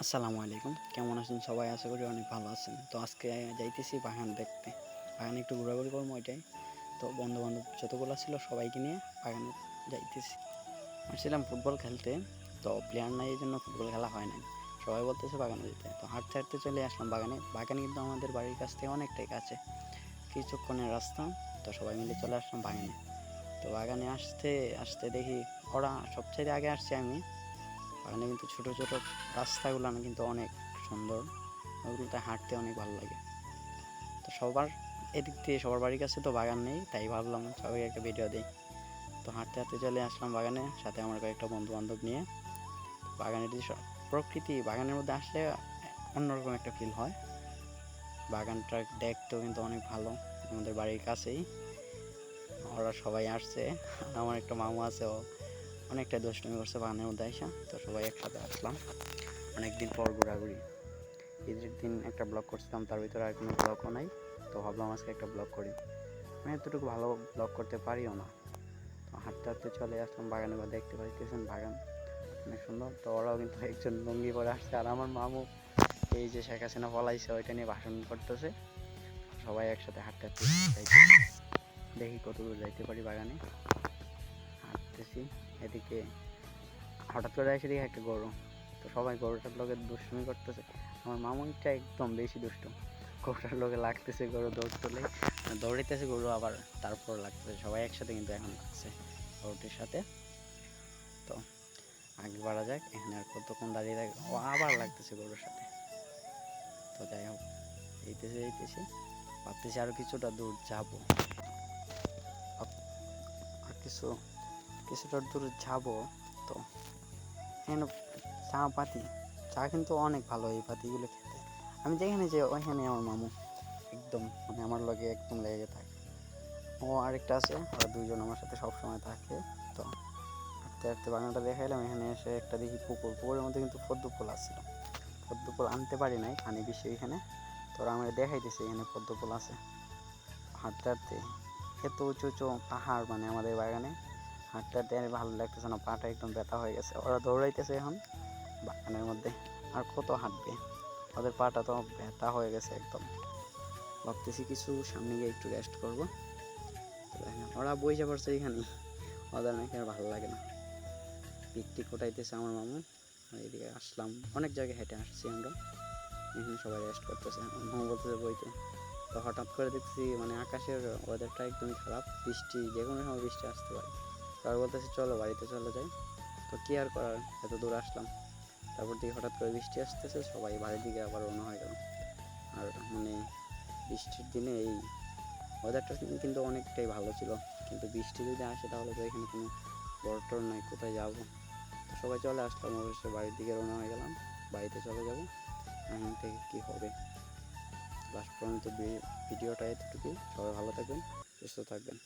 আসসালামু আলাইকুম, কেমন আছেন সবাই? আশা করি অনেক ভালো আছেন। তো আজকে যাইতেছি বাগান দেখতে। বাগানে একটু ঘোরাঘুরি করবো ওইটাই। তো বন্ধু-বান্ধব যতগুলো ছিল সবাইকে নিয়ে বাগানে যাইতেছি। আসছিলাম ফুটবল খেলতে, তো প্লেয়ার নাই এই জন্য ফুটবল খেলা হয় নাই। সবাই বলতেছে বাগানে যেতে, তো হাঁটতে হাঁটতে চলে আসলাম বাগানে। বাগান কিন্তু আমাদের বাড়ির কাছ থেকে অনেকটাই কাছে, কিছুক্ষণের রাস্তা। তো সবাই মিলে চলে আসলাম বাগানে। তো বাগানে আসতে আসতে দেখি ওরা সবচেয়ে আগে আসছে আমি। বাগানে কিন্তু ছোটো ছোটো রাস্তাগুলো কিন্তু অনেক সুন্দর, ওগুলোতে হাঁটতে অনেক ভালো লাগে। তো সবার এদিক দিয়ে সবার বাড়ির কাছে তো বাগান নেই, তাই ভাবলাম সবাই একটা ভিডিও দিই। তো হাঁটতে হাঁটতে চলে আসলাম বাগানে, সাথে আমার কয়েকটা বন্ধু বান্ধব নিয়ে। বাগানের দৃশ্য, প্রকৃতি বাগানের মধ্যে আসলে অন্যরকম একটা ফিল হয়। বাগানটা দেখতেও কিন্তু অনেক ভালো, আমাদের বাড়ির কাছেই। ওরা সবাই আসছে, আমার একটা মামু আছে, ও অনেকটা দুষ্টুমি করছে বাগানের মধ্যে আসা। তো সবাই একসাথে আসলাম, অনেকদিন পর ঘোরাঘুরি। ঈদের দিন একটা ব্লগ করছিলাম, তার ভিতরে আর কোনো ব্লগও নাই। তো ভাবলাম আজকে একটা ব্লগ করি। আমি এতটুকু ভালো ব্লগ করতে পারিও না। তো হাঁটতে হাঁটতে চলে আসলাম বাগানে, বা দেখতে পাইতেছেন বাগান অনেক সুন্দর। তো ওরাও কিন্তু একজন লুঙ্গি পরে আসছে, আর আমার মামু এই যে শেখ হাসিনা পলাইছে ওইটা নিয়ে ভাষণ করতেছে। সবাই একসাথে হাঁটতে হাঁটতে যাইতেছি, দেখি কত দূর যাইতে পারি বাগানে। হাঁটতেছি, এদিকে হঠাৎ করে এসে দেখি একটা গরু। তো সবাই গরুটার লোকে দুষ্টুমি করতেছে। আমার মামুইটা একদম বেশি দুষ্ট, গরুটার লোকে লাগতেছে, গরু দৌড় তোলে, দৌড়াইতেছে গরু, আবার তারপর লাগতেছে। সবাই একসাথে কিন্তু এখন লাগছে গরুটির সাথে। তো আগে বাড়া যাক, এখানে আর কতক্ষণ দাঁড়িয়ে থাকে, ও আবার লাগতেছে গরুর সাথে। তো যাই হোক, এইতেছি ভাবতেছি আরও কিছুটা দূর যাবো, আর কিছুটা দূর যাবো। তো এখানে চা পাতি, চা কিন্তু অনেক ভালো এই পাতিগুলো খেতে। আমি যেখানে যে ওইখানে আমার মামু একদম মানে আমার লগে একদম লেগে থাকে। ও আরেকটা আছে, ওরা দুইজন আমার সাথে সবসময় থাকে। তো হাঁটতে হাঁটতে বাগানটা দেখাইলাম, এখানে এসে একটা দেখি পুকুরের মধ্যে কিন্তু পদ্ম ফুল আসছিল। পদ্ম ফুল আনতে পারি নাই, পানি বেশি এখানে। তো ওরা আমার দেখাইতেছে এখানে পদ্ম ফুল আছে। হাঁটতে হাঁটতে এত উঁচু উঁচু পাহাড় মানে আমাদের বাগানে, হাঁটতে হাঁটতে আর ভালো লাগতেছে না, পাটা একদম ব্যথা হয়ে গেছে। ওরা দৌড়াইতেছে এখন বাগানের মধ্যে, আর কত হাঁটবে, ওদের পাটা তো ব্যথা হয়ে গেছে একদম। ভাবতেছি কিছু সামনে গিয়ে একটু রেস্ট করবো। তো দেখেন ওরা বইসে পড়ছে এখানে, ওদের নাকি আর ভালো লাগে না। পিকটিক কোটাইতেছে আমার মামু। এইদিকে আসলাম, অনেক জায়গায় হেঁটে আসছি আমরা, এখানে সবাই রেস্ট করতেছে, মামু বলতেছে বইতে। তো হঠাৎ করে দেখছি মানে আকাশের ওয়েদারটা একদমই খারাপ, বৃষ্টি যে কোনো সময় বৃষ্টি আসতে পারে। সবাই বলতেছে চলো বাড়িতে চলে যাই। তো কি আর করার, এত দূর আসলাম। তারপর দিকে হঠাৎ করে বৃষ্টি আসতেছে, সবাই বাড়ির দিকে আবার রওনা হয়ে গেল। আর মানে বৃষ্টির দিনে এই ওয়েদারটা কিন্তু অনেকটাই ভালো ছিল, কিন্তু বৃষ্টি যদি আসে তাহলে তো এখানে কোনো বড় টর নাই, কোথায় যাবো। তো সবাই চলে আসলাম, অবশ্যই বাড়ির দিকে রওনা হয়ে গেলাম, বাড়িতে চলে যাব। এখান থেকে কী হবে, লাস্ট পর্যন্ত ভিডিওটা এতটুকুই। সবাই ভালো থাকবেন, সুস্থ থাকবেন।